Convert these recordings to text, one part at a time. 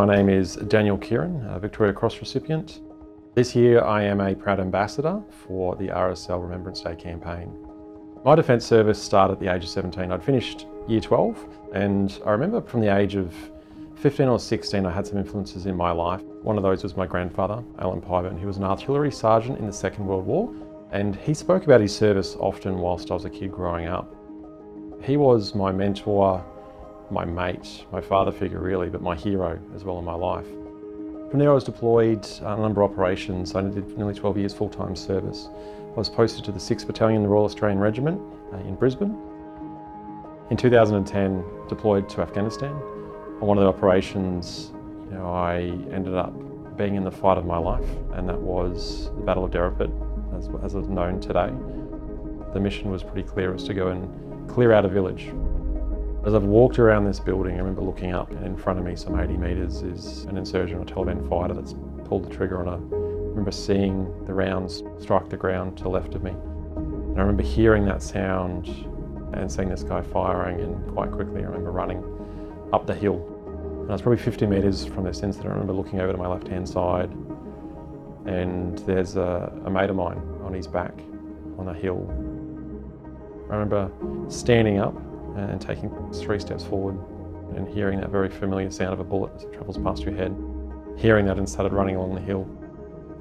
My name is Daniel Keighran, a Victoria Cross recipient. This year I am a proud ambassador for the RSL Remembrance Day campaign. My defence service started at the age of 17. I'd finished year 12, and I remember from the age of 15 or 16 I had some influences in my life. One of those was my grandfather, Alan Pyburn. He was an artillery sergeant in the Second World War, and he spoke about his service often whilst I was a kid growing up. He was my mentor, my mate, my father figure really, but my hero as well in my life. From there I was deployed on a number of operations. I did nearly 12 years full-time service. I was posted to the 6th Battalion, the Royal Australian Regiment in Brisbane. In 2010, deployed to Afghanistan. On one of the operations, I ended up being in the fight of my life, and that was the Battle of Derapet, as it's known today. The mission was pretty clear, was to go and clear out a village. As I've walked around this building, I remember looking up, and in front of me, some 80 metres, is an insurgent or Taliban fighter that's pulled the trigger on I remember seeing the rounds strike the ground to the left of me. And I remember hearing that sound and seeing this guy firing, and quite quickly I remember running up the hill. And I was probably 50 metres from this incident. I remember looking over to my left-hand side, and there's a mate of mine on his back on a hill. I remember standing up and taking 3 steps forward and hearing that very familiar sound of a bullet as it travels past your head. Hearing that and started running along the hill.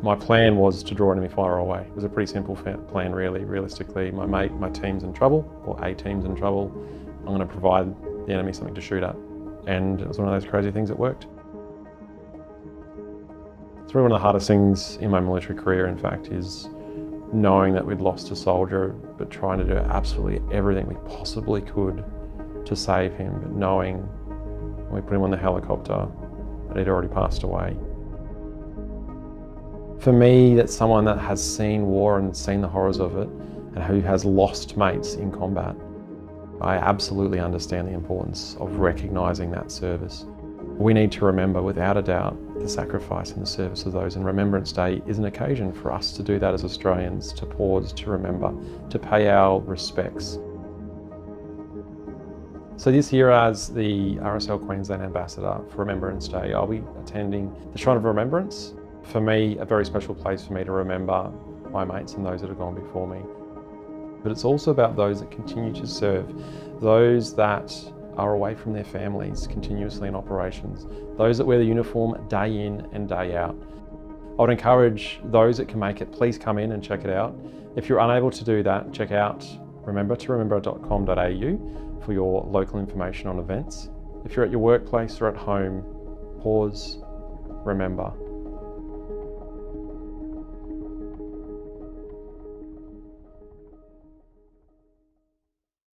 My plan was to draw enemy fire away. It was a pretty simple plan really. Realistically, my team's in trouble, or a team's in trouble. I'm going to provide the enemy something to shoot at. And it was one of those crazy things that worked. It's really one of the hardest things in my military career, in fact, is knowing that we'd lost a soldier, but trying to do absolutely everything we possibly could to save him, but knowing when we put him on the helicopter that he'd already passed away. For me, that's someone that has seen war and seen the horrors of it, and who has lost mates in combat. I absolutely understand the importance of recognising that service. We need to remember, without a doubt, the sacrifice and the service of those, and Remembrance Day is an occasion for us to do that as Australians, to pause, to remember, to pay our respects. So this year, as the RSL Queensland Ambassador for Remembrance Day, I'll be attending the Shrine of Remembrance. For me, a very special place for me to remember my mates and those that have gone before me. But it's also about those that continue to serve, those that are away from their families continuously in operations, those that wear the uniform day in and day out. I would encourage those that can make it, please come in and check it out. If you're unable to do that, check out remembertoremember.com.au for your local information on events. If you're at your workplace or at home, pause, remember.